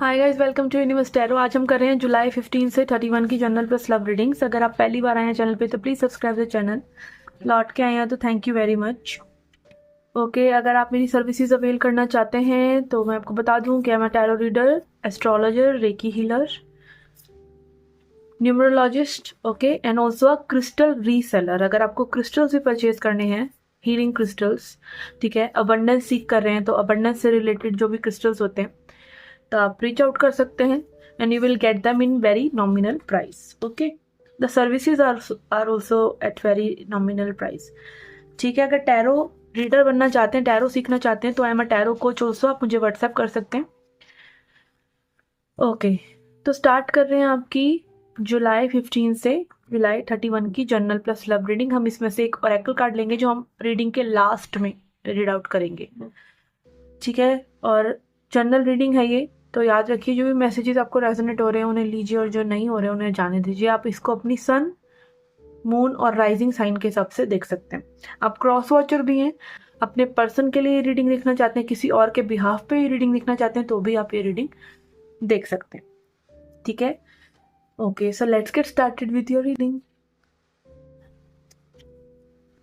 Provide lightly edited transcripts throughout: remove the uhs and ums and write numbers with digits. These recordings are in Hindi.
Hi guys, welcome to Universe Tarot. आज हम कर रहे हैं जुलाई 15 से 31 की जनरल प्लस लव रीडिंग्स। अगर आप पहली बार आए हैं चैनल पे तो प्लीज़ सब्सक्राइब द चैनल। लौट के आए हैं तो thank you very much. Okay, अगर आप मेरी सर्विसेज अवेल करना चाहते हैं तो मैं आपको बता दूं कि मैं tarot reader, astrologer, recce healer, numerologist, okay, and also a crystal reseller. अगर आपको क्रिस्टल्स भी परचेज करने हैं, हीलिंग क्रिस्टल्स, ठीक है, अबंडेंस सीख कर रहे हैं तो अबंडेंस से रिलेटेड जो भी क्रिस्टल्स होते हैं तो आप रीच आउट कर सकते हैं and you will get them in very nominal price. Okay, the services are also at very nominal price. ठीक है, अगर टैरो रीडर बनना चाहते हैं, टैरो सीखना चाहते हैं तो I am a tarot coach also, आप मुझे व्हाट्सएप कर सकते हैं। ओके, तो स्टार्ट कर रहे हैं आपकी जुलाई 15 से जुलाई 31 की जनरल प्लस लव रीडिंग। हम इसमें से एक ओरेकल कार्ड लेंगे जो हम रीडिंग के लास्ट में रीड आउट करेंगे, ठीक है। और जनरल रीडिंग है ये, तो याद रखिए जो भी मैसेजेस आपको रेजोनेट हो रहे हैं उन्हें लीजिए और जो नहीं हो रहे हैं उन्हें जाने दीजिए। आप इसको अपनी सन, मून और राइजिंग साइन के हिसाब से देख सकते हैं। आप क्रॉस वॉचर भी हैं, अपने पर्सन के लिए रीडिंग देखना चाहते हैं, किसी और के बिहाफ पे रीडिंग देखना चाहते हैं तो भी आप ये रीडिंग देख सकते हैं, ठीक है। Okay, so let's get started with your reading.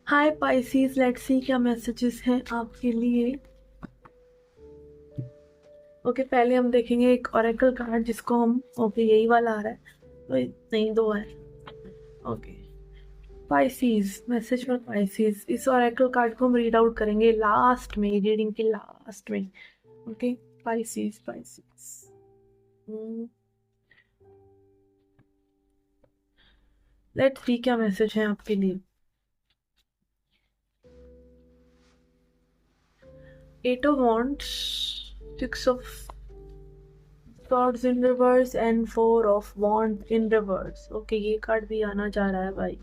Hi Pisces, let's see क्या मैसेजेस हैं आपके लिए। ओके, पहले हम देखेंगे एक ओरेकल कार्ड जिसको हम, ओके यही वाला आ रहा है तो नहीं, दो है। Okay, Pisces, message for Pisces. इस ओरेकल कार्ड को हम रीड आउट करेंगे लास्ट में, रीडिंग के लास्ट में। Okay, Pisces Pisces, let's see क्या मैसेज है आपके लिए। Eight of wands, six of swords in reverse and four of wands in reverse। Okay, ये कार्ड भी आना चाह रहा है भाई।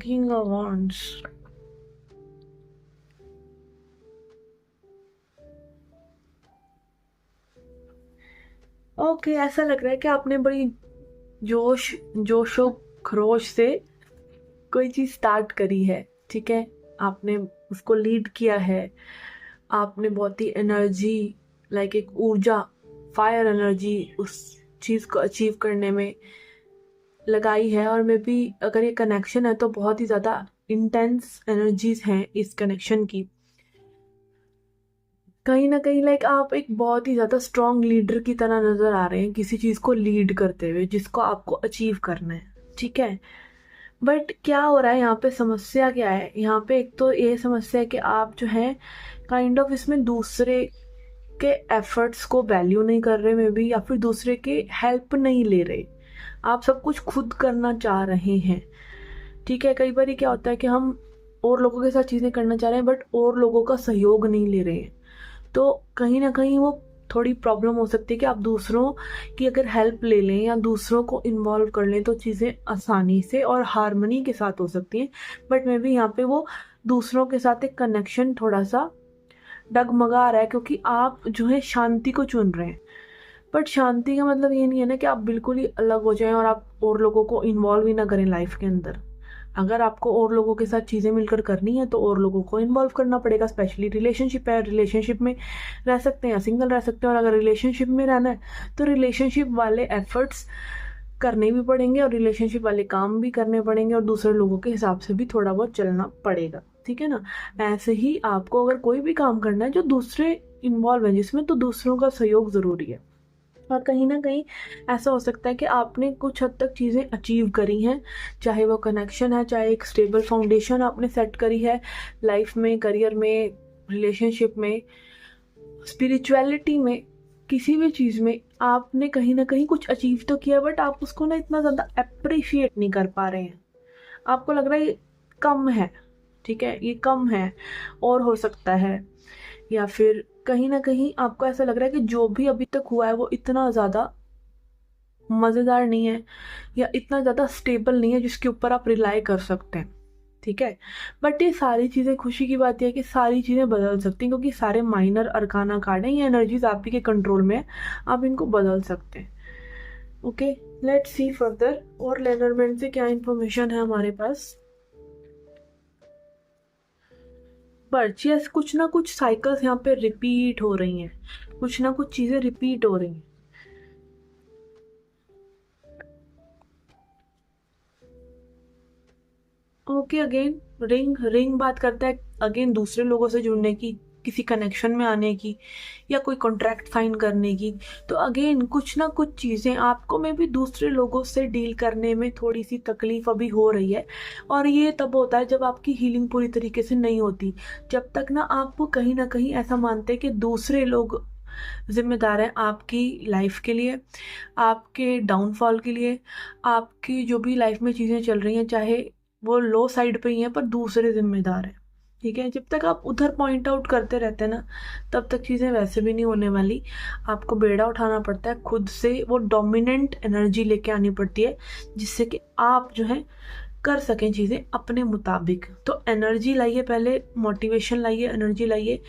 किंग ऑफ वॉन्ड्स, ओके, ऐसा लग रहा है कि आपने बड़ी जोशो खरोश से कोई चीज स्टार्ट करी है, ठीक है। आपने उसको लीड किया है, आपने बहुत ही एनर्जी, लाइक एक ऊर्जा, फायर एनर्जी उस चीज को अचीव करने में लगाई है। और मे बी अगर ये कनेक्शन है तो बहुत ही ज्यादा इंटेंस एनर्जीज हैं इस कनेक्शन की। कहीं ना कहीं लाइक आप एक बहुत ही ज्यादा स्ट्रॉन्ग लीडर की तरह नजर आ रहे हैं, किसी चीज को लीड करते हुए जिसको आपको अचीव करना है, ठीक है। बट क्या हो रहा है यहाँ पे, समस्या क्या है यहाँ पे? एक तो ये समस्या है कि आप जो है काइंड ऑफ इसमें दूसरे के एफर्ट्स को वैल्यू नहीं कर रहे मे बी, या फिर दूसरे के हेल्प नहीं ले रहे। आप सब कुछ खुद करना चाह रहे हैं, ठीक है। कई बार क्या होता है कि हम और लोगों के साथ चीज़ें करना चाह रहे हैं बट और लोगों का सहयोग नहीं ले रहे हैं, तो कहीं ना कहीं वो थोड़ी प्रॉब्लम हो सकती है कि आप दूसरों की अगर हेल्प ले लें या दूसरों को इन्वॉल्व कर लें तो चीज़ें आसानी से और हारमनी के साथ हो सकती हैं। बट मे बी यहाँ पे वो दूसरों के साथ एक कनेक्शन थोड़ा सा डगमगा रहा है क्योंकि आप जो है शांति को चुन रहे हैं। बट शांति का मतलब ये नहीं है ना कि आप बिल्कुल ही अलग हो जाएं और आप और लोगों को इन्वॉल्व ही ना करें लाइफ के अंदर। अगर आपको और लोगों के साथ चीज़ें मिलकर करनी है तो और लोगों को इन्वॉल्व करना पड़ेगा। स्पेशली रिलेशनशिप है, रिलेशनशिप में रह सकते हैं या सिंगल रह सकते हैं, और अगर रिलेशनशिप में रहना है तो रिलेशनशिप वाले एफर्ट्स करने भी पड़ेंगे और रिलेशनशिप वाले काम भी करने पड़ेंगे और दूसरे लोगों के हिसाब से भी थोड़ा बहुत चलना पड़ेगा, ठीक है ना। ऐसे ही आपको अगर कोई भी काम करना है जो दूसरे इन्वॉल्व है जिसमें, तो दूसरों का सहयोग ज़रूरी है। और कहीं ना कहीं ऐसा हो सकता है कि आपने कुछ हद तक चीज़ें अचीव करी हैं, चाहे वो कनेक्शन है, चाहे एक स्टेबल फाउंडेशन आपने सेट करी है लाइफ में, करियर में, रिलेशनशिप में, स्पिरिचुअलिटी में, किसी भी चीज़ में आपने कहीं ना कहीं कुछ अचीव तो किया बट आप उसको ना इतना ज़्यादा अप्रिशिएट नहीं कर पा रहे हैं। आपको लग रहा है ये कम है, ठीक है, ये कम है और हो सकता है। या फिर कहीं ना कहीं आपको ऐसा लग रहा है कि जो भी अभी तक हुआ है वो इतना ज़्यादा मज़ेदार नहीं है या इतना ज़्यादा स्टेबल नहीं है जिसके ऊपर आप रिलाई कर सकते हैं, ठीक है। बट ये सारी चीज़ें, खुशी की बात यह है कि सारी चीज़ें बदल सकती हैं क्योंकि सारे माइनर अरकाना कार्ड हैं, ये एनर्जीज आप ही के कंट्रोल में है, आप इनको बदल सकते हैं। ओके, लेट्स सी फर्दर और लेनरमैन से क्या इंफॉर्मेशन है हमारे पास। बट यस, कुछ ना कुछ साइकिल्स यहाँ पे रिपीट हो रही हैं, कुछ ना कुछ चीजें रिपीट हो रही हैं। ओके, अगेन रिंग रिंग बात करता है अगेन दूसरे लोगों से जुड़ने की, किसी कनेक्शन में आने की, या कोई कॉन्ट्रैक्ट साइन करने की। तो अगेन कुछ ना कुछ चीज़ें आपको में भी दूसरे लोगों से डील करने में थोड़ी सी तकलीफ अभी हो रही है। और ये तब होता है जब आपकी हीलिंग पूरी तरीके से नहीं होती, जब तक ना आपको कहीं ना कहीं ऐसा मानते हैं कि दूसरे लोग जिम्मेदार हैं आपकी लाइफ के लिए, आपके डाउनफॉल के लिए, आपकी जो भी लाइफ में चीज़ें चल रही हैं, चाहे वो लो साइड पे ही हैं, पर दूसरे जिम्मेदार हैं। ठीक है, जब तक आप उधर पॉइंट आउट करते रहते हैं ना, तब तक चीज़ें वैसे भी नहीं होने वाली। आपको बेड़ा उठाना पड़ता है खुद से, वो डोमिनेंट एनर्जी लेके आनी पड़ती है, जिससे कि आप जो है कर सकें चीज़ें अपने मुताबिक। तो एनर्जी लाइए, पहले मोटिवेशन लाइए, एनर्जी लाइए,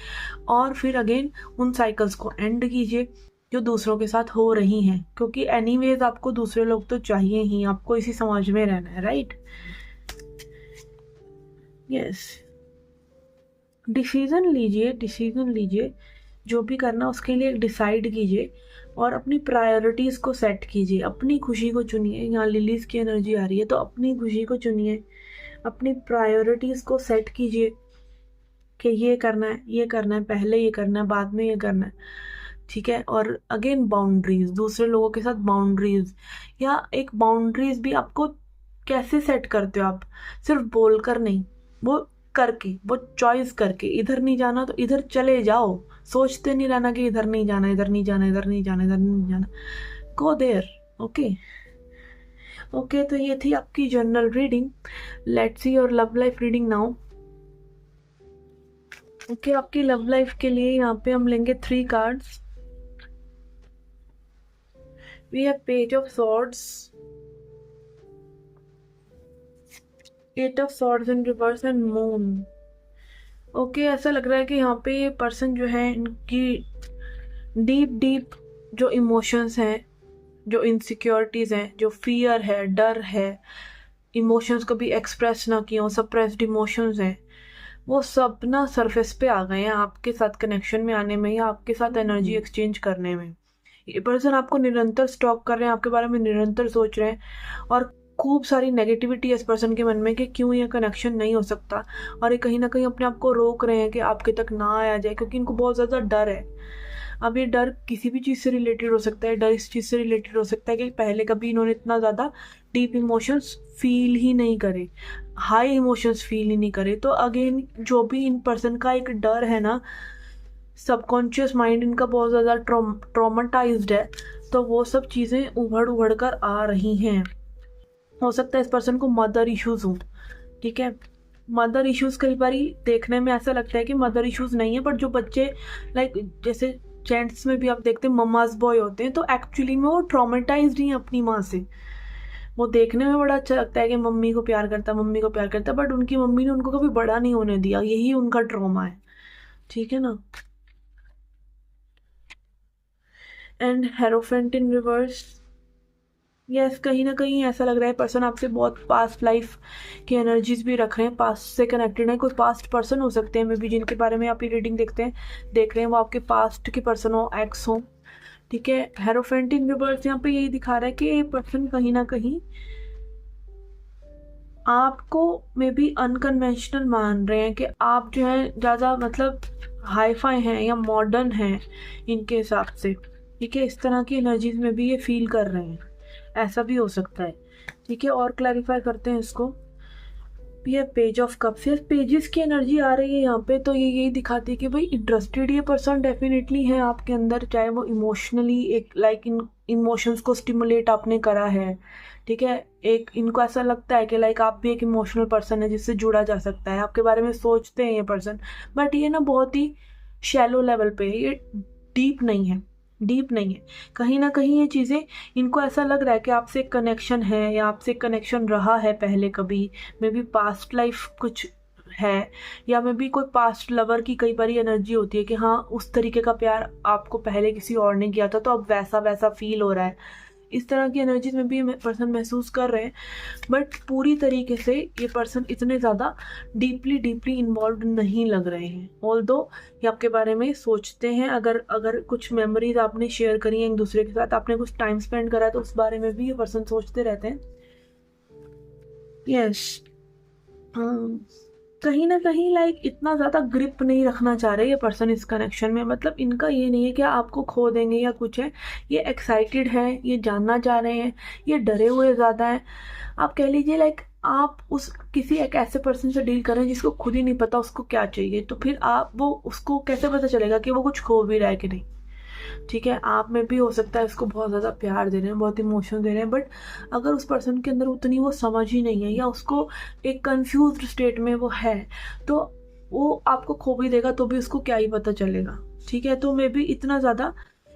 और फिर अगेन उन साइकिल्स को एंड कीजिए जो दूसरों के साथ हो रही हैं, क्योंकि एनीवेज आपको दूसरे लोग तो चाहिए ही, आपको इसी समाज में रहना है, राइट? यस, डिसीजन लीजिए, डिसीजन लीजिए, जो भी करना उसके लिए डिसाइड कीजिए, और अपनी प्रायोरिटीज़ को सेट कीजिए, अपनी खुशी को चुनिए। यहाँ लिलीज की एनर्जी आ रही है, तो अपनी खुशी को चुनिए, अपनी प्रायोरिटीज़ को सेट कीजिए कि ये करना है, ये करना है, पहले ये करना है, बाद में ये करना है। ठीक है, और अगेन बाउंड्रीज, दूसरे लोगों के साथ बाउंड्रीज, या एक बाउंड्रीज भी आपको कैसे सेट करते हो आप? सिर्फ बोलकर नहीं, वो करके, वो चॉइस करके, इधर नहीं जाना तो इधर चले जाओ, सोचते नहीं रहना कि इधर नहीं जाना, इधर नहीं जाना, इधर नहीं जाना, इधर नहीं जाना, गो देयर। ओके, ओके, तो ये थी आपकी general reading. Let's see your love life reading now. Okay, आपकी लव लाइफ के लिए यहाँ पे हम लेंगे 3 cards. We have page of swords, 8 of swords in reverse and moon. Okay, ऐसा लग रहा है कि यहाँ पे ये पर्सन जो है, इनकी डीप डीप जो इमोशंस हैं, जो इनसिक्योरिटीज़ हैं, जो फियर है, डर है, इमोशंस को भी एक्सप्रेस ना किया हो, सप्रेस्ड इमोशंस हैं, वो सब ना सरफेस पे आ गए हैं आपके साथ कनेक्शन में आने में, या आपके साथ एनर्जी एक्सचेंज करने में। ये पर्सन आपको निरंतर स्टॉक कर रहे हैं, आपके बारे में निरंतर सोच रहे हैं, और खूब सारी नेगेटिविटी है इस पर्सन के मन में कि क्यों ये कनेक्शन नहीं हो सकता, और ये कहीं ना कहीं अपने आप को रोक रहे हैं कि आपके तक ना आया जाए, क्योंकि इनको बहुत ज़्यादा डर है। अब ये डर किसी भी चीज़ से रिलेटेड हो सकता है, डर इस चीज़ से रिलेटेड हो सकता है कि पहले कभी इन्होंने इतना ज़्यादा डीप इमोशंस फील ही नहीं करे, हाई इमोशंस फील ही नहीं करे। तो अगेन जो भी इन पर्सन का एक डर है ना, सबकॉन्शियस माइंड इनका बहुत ज़्यादा ट्रॉमाटाइज्ड है, तो वो सब चीज़ें उभड़ उभड़ कर आ रही हैं। हो सकता है इस पर्सन को मदर इश्यूज हो। ठीक है, मदर इश्यूज कई बार देखने में ऐसा लगता है कि मदर इश्यूज नहीं है, बट जो बच्चे लाइक जैसे जेंट्स में भी आप देखते हैं ममाज बॉय होते हैं, तो एक्चुअली में वो ट्रॉमेटाइज्ड ही हैं अपनी माँ से। वो देखने में बड़ा अच्छा लगता है कि मम्मी को प्यार करता है, मम्मी को प्यार करता है, बट उनकी मम्मी ने उनको कभी बड़ा नहीं होने दिया, यही उनका ट्रॉमा है। ठीक है ना? And hierophant in reverse. Yes, कहीं ना कहीं ऐसा लग रहा है पर्सन आपसे बहुत पास्ट लाइफ की एनर्जीज भी रख रहे हैं, पास्ट से कनेक्टेड है। कोई पास्ट पर्सन हो सकते हैं मे बी, जिनके बारे में आप ये रीडिंग देख रहे हैं, वो आपके पास्ट के पर्सन हो, एक्स हो। ठीक है, हेरोफेंट इन रिवर्स यहाँ पे यही दिखा रहा है कि ये पर्सन कहीं ना कहीं आपको मे बी अनकन्वेंशनल मान रहे हैं, कि आप जो है ज़्यादा मतलब हाईफाई हैं या मॉडर्न हैं इनके हिसाब से। ठीक है, इस तरह की एनर्जीज में भी ये फील कर रहे हैं, ऐसा भी हो सकता है। ठीक है, और क्लैरिफाई करते हैं इसको। ये पेज ऑफ कप्स, ये पेजेस की एनर्जी आ रही है यहाँ पे, तो ये यही दिखाती है कि भाई इंटरेस्टेड ये पर्सन डेफिनेटली है आपके अंदर, चाहे वो इमोशनली एक लाइक इन इमोशंस को स्टिमुलेट आपने करा है। ठीक है, एक इनको ऐसा लगता है कि लाइक आप भी एक इमोशनल पर्सन है जिससे जुड़ा जा सकता है, आपके बारे में सोचते हैं ये पर्सन, बट ये ना बहुत ही शैलो लेवल पे है, ये डीप नहीं है, डीप नहीं है। कहीं ना कहीं ये चीज़ें इनको ऐसा लग रहा है कि आपसे एक कनेक्शन है, या आपसे कनेक्शन रहा है पहले कभी, मे बी पास्ट लाइफ कुछ है, या मे बी कोई पास्ट लवर की कई बार एनर्जी होती है कि हाँ उस तरीके का प्यार आपको पहले किसी और ने किया था, तो अब वैसा वैसा फील हो रहा है। इस तरह की एनर्जीज में भी पर्सन महसूस कर रहे हैं, बट पूरी तरीके से ये पर्सन इतने ज़्यादा डीपली इन्वॉल्व नहीं लग रहे हैं। ऑल्दो ये आपके बारे में सोचते हैं, अगर कुछ मेमोरीज आपने शेयर करी हैं एक दूसरे के साथ, आपने कुछ टाइम स्पेंड करा है, तो उस बारे में भी ये पर्सन सोचते रहते हैं। यस, कहीं ना कहीं लाइक इतना ज़्यादा ग्रिप नहीं रखना चाह रहे ये पर्सन इस कनेक्शन में। मतलब इनका ये नहीं है कि आपको खो देंगे या कुछ है, ये एक्साइटेड है, ये जानना चाह रहे हैं, ये डरे हुए ज़्यादा है। आप कह लीजिए लाइक आप उस किसी एक ऐसे पर्सन से डील कर रहे हैं जिसको खुद ही नहीं पता उसको क्या चाहिए, तो फिर आप वो उसको कैसे पता चलेगा कि वो कुछ खो भी रहा है कि नहीं। ठीक है, आप में भी हो सकता है उसको बहुत ज़्यादा प्यार दे रहे हैं, बहुत इमोशन दे रहे हैं, बट अगर उस पर्सन के अंदर उतनी वो समझ ही नहीं है या उसको एक कंफ्यूज्ड स्टेट में वो है, तो वो आपको खो भी देगा तो भी उसको क्या ही पता चलेगा। ठीक है, तो मे बी इतना ज़्यादा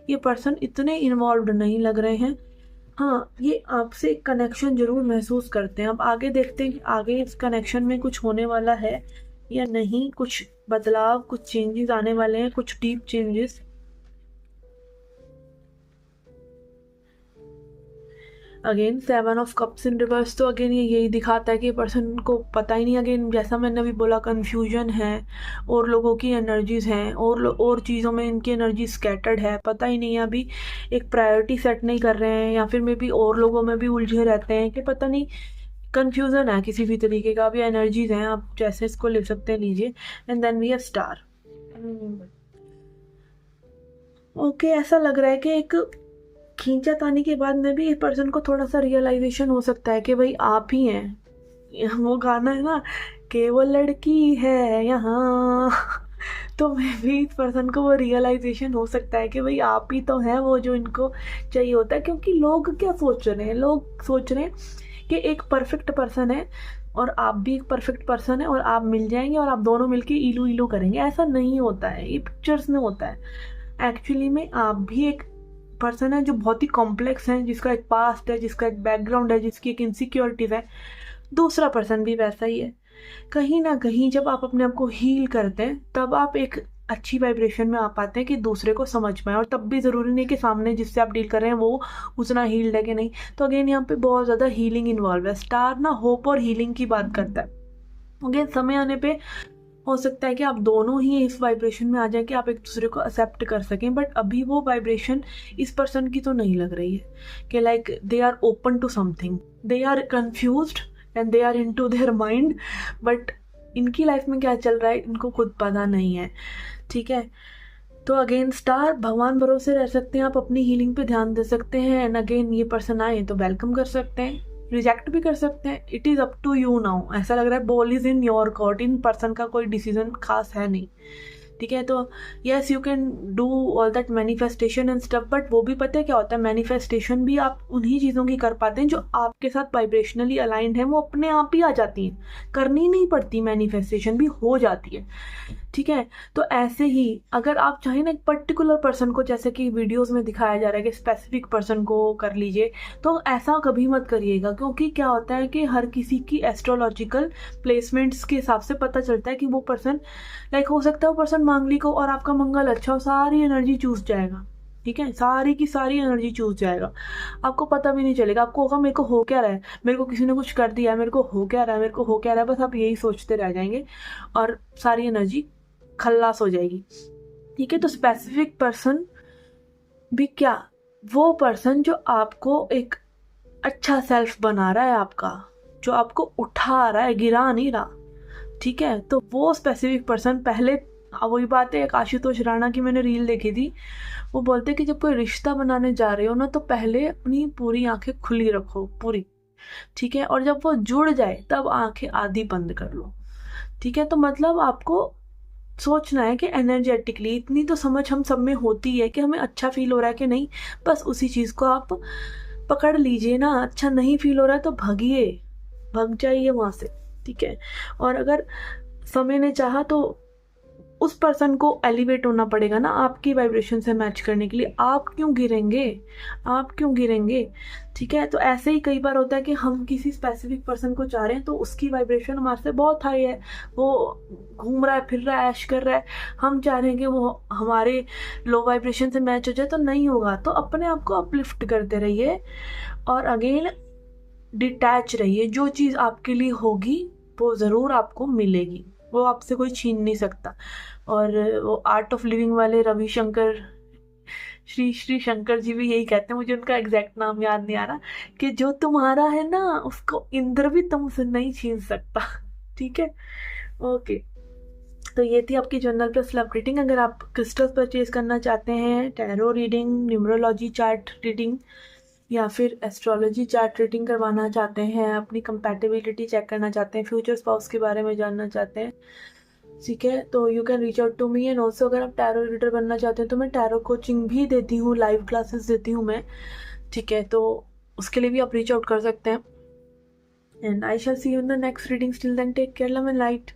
ये पर्सन इतने इन्वॉल्व नहीं लग रहे हैं। हाँ, ये आपसे एक कनेक्शन जरूर महसूस करते हैं। अब आगे देखते हैं कि आगे इस कनेक्शन में कुछ होने वाला है या नहीं, कुछ बदलाव, कुछ चेंजेस आने वाले हैं, कुछ deep changes. Again 7 of cups in reverse, तो अगेन ये यही दिखाता है कि पर्सन को पता ही नहीं। अगेन जैसा मैंने अभी बोला, कन्फ्यूजन है, और लोगों की एनर्जीज हैं, और चीज़ों में इनकी एनर्जी स्कैटर्ड है, पता ही नहीं है, अभी एक प्रायोरिटी सेट नहीं कर रहे हैं, या फिर मे बी और लोगों में भी उलझे रहते हैं कि पता नहीं, कन्फ्यूज़न है किसी भी तरीके का। अभी एनर्जीज हैं, आप जैसे इसको ले सकते हैं लीजिए। And then we have star. Okay, ऐसा लग रहा है कि एक खींचातानी के बाद में भी एक पर्सन को थोड़ा सा रियलाइजेशन हो सकता है कि भाई आप ही हैं। वो गाना है ना, कि वो लड़की है यहाँ तो मे भी इस पर्सन को वो रियलाइजेशन हो सकता है कि भाई आप ही तो हैं वो जो इनको चाहिए होता है। क्योंकि लोग क्या सोच रहे हैं, लोग सोच रहे हैं कि एक परफेक्ट पर्सन है और आप भी एक परफेक्ट पर्सन है और आप मिल जाएंगे और आप दोनों मिलके इलू इलू करेंगे। ऐसा नहीं होता है, ये पिक्चर्स में होता है। एक्चुअली में आप भी एक पर्सन है जो बहुत ही कॉम्प्लेक्स है, जिसका एक पास्ट है, जिसका एक बैकग्राउंड है, जिसकी एक इनसिक्योरिटीज है। दूसरा पर्सन भी वैसा ही है। कहीं ना कहीं जब आप अपने आप को हील करते हैं तब आप एक अच्छी वाइब्रेशन में आ पाते हैं कि दूसरे को समझ पाए। और तब भी ज़रूरी नहीं कि सामने जिससे आप डील कर रहे हैं वो उतना हील्ड है कि नहीं। तो अगेन यहाँ पे बहुत ज़्यादा हीलिंग इन्वॉल्व है। स्टार ना होप और हीलिंग की बात करता है। अगेन समय आने पे हो सकता है कि आप दोनों ही इस वाइब्रेशन में आ जाए कि आप एक दूसरे को एक्सेप्ट कर सकें, बट अभी वो वाइब्रेशन इस पर्सन की तो नहीं लग रही है कि like they are open to something, they are confused and they are into their mind, but इनकी लाइफ में क्या चल रहा है इनको खुद पता नहीं है। ठीक है, तो अगेन स्टार, भगवान भरोसे रह सकते हैं आप, अपनी हीलिंग पे ध्यान दे सकते हैं। एंड अगेन ये पर्सन आए तो वेलकम कर सकते हैं, रिजेक्ट भी कर सकते हैं। It is up to you now. ऐसा लग रहा है ball is in your court. In person का कोई डिसीजन खास है नहीं। ठीक है, तो yes you can do all that manifestation and stuff, but वो भी पता है क्या होता है, मैनिफेस्टेशन भी आप उन्हीं चीज़ों की कर पाते हैं जो आपके साथ वाइब्रेशनली अलाइंड है, वो अपने आप ही आ जाती हैं, करनी नहीं पड़ती, मैनिफेस्टेशन भी हो जाती है। ठीक है, तो ऐसे ही अगर आप चाहें ना एक पर्टिकुलर पर्सन को, जैसे कि वीडियोस में दिखाया जा रहा है कि स्पेसिफिक पर्सन को कर लीजिए, तो ऐसा कभी मत करिएगा। क्योंकि क्या होता है कि हर किसी की एस्ट्रोलॉजिकल प्लेसमेंट्स के हिसाब से पता चलता है कि वो पर्सन लाइक हो सकता है वो पर्सन मांगलिक हो और आपका मंगल अच्छा हो, सारी एनर्जी चूस जाएगा। ठीक है, सारी की सारी एनर्जी चूस जाएगा, आपको पता भी नहीं चलेगा। आपको होगा मेरे को हो क्या रहा है, मेरे को किसी ने कुछ कर दिया है, मेरे को हो क्या रहा है, मेरे को हो क्या रहा है, बस आप यही सोचते रह जाएंगे और सारी एनर्जी खल्लास हो जाएगी। ठीक है, तो स्पेसिफिक पर्सन भी क्या, वो पर्सन जो आपको एक अच्छा सेल्फ बना रहा है, आपका जो आपको उठा रहा है, गिरा नहीं रहा। ठीक है, तो वो स्पेसिफिक पर्सन पहले, वही बात है, एक आशुतोष राणा की मैंने रील देखी थी, वो बोलते कि जब कोई रिश्ता बनाने जा रहे हो ना तो पहले अपनी पूरी आंखें खुली रखो, पूरी। ठीक है, और जब वो जुड़ जाए तब आंखें आधी बंद कर लो। ठीक है, तो मतलब आपको सोचना है कि एनर्जेटिकली इतनी तो समझ हम सब में होती है कि हमें अच्छा फील हो रहा है कि नहीं, बस उसी चीज़ को आप पकड़ लीजिए ना। अच्छा नहीं फील हो रहा है तो भागिए, भाग जाइए वहाँ से। ठीक है, और अगर समय ने चाहा तो उस पर्सन को एलिवेट होना पड़ेगा ना आपकी वाइब्रेशन से मैच करने के लिए। आप क्यों गिरेंगे, आप क्यों गिरेंगे? ठीक है, तो ऐसे ही कई बार होता है कि हम किसी स्पेसिफिक पर्सन को चाह रहे हैं तो उसकी वाइब्रेशन हमारे से बहुत हाई है, वो घूम रहा है, फिर रहा है, ऐश कर रहा है, हम चाह रहे हैं कि वो हमारे लो वाइब्रेशन से मैच हो जाए, तो नहीं होगा। तो अपने आप को अपलिफ्ट करते रहिए और अगेन डिटैच रहिए। जो चीज़ आपके लिए होगी वो ज़रूर आपको मिलेगी, वो आपसे कोई छीन नहीं सकता। और वो आर्ट ऑफ लिविंग वाले रविशंकर, श्री श्री शंकर जी भी यही कहते हैं, मुझे उनका एग्जैक्ट नाम याद नहीं आ रहा, कि जो तुम्हारा है ना उसको इंद्र भी तुमसे नहीं छीन सकता। ठीक है, ओके। तो ये थी आपकी जनरल प्लस लव रीडिंग। अगर आप क्रिस्टल्स परचेज करना चाहते हैं, tarot reading, numerology chart reading या फिर एस्ट्रोलॉजी चार्ट रीडिंग करवाना चाहते हैं, अपनी कंपैटिबिलिटी चेक करना चाहते हैं, फ्यूचर स्पाउस के बारे में जानना चाहते हैं, ठीक है, तो you can reach out to me. And also अगर आप टैरो रीडर बनना चाहते हैं तो मैं टैरो कोचिंग भी देती हूँ, लाइव क्लासेस देती हूँ मैं, ठीक है, तो उसके लिए भी आप रीच आउट कर सकते हैं। And I shall see you in the next reading. Till then take care, love and light.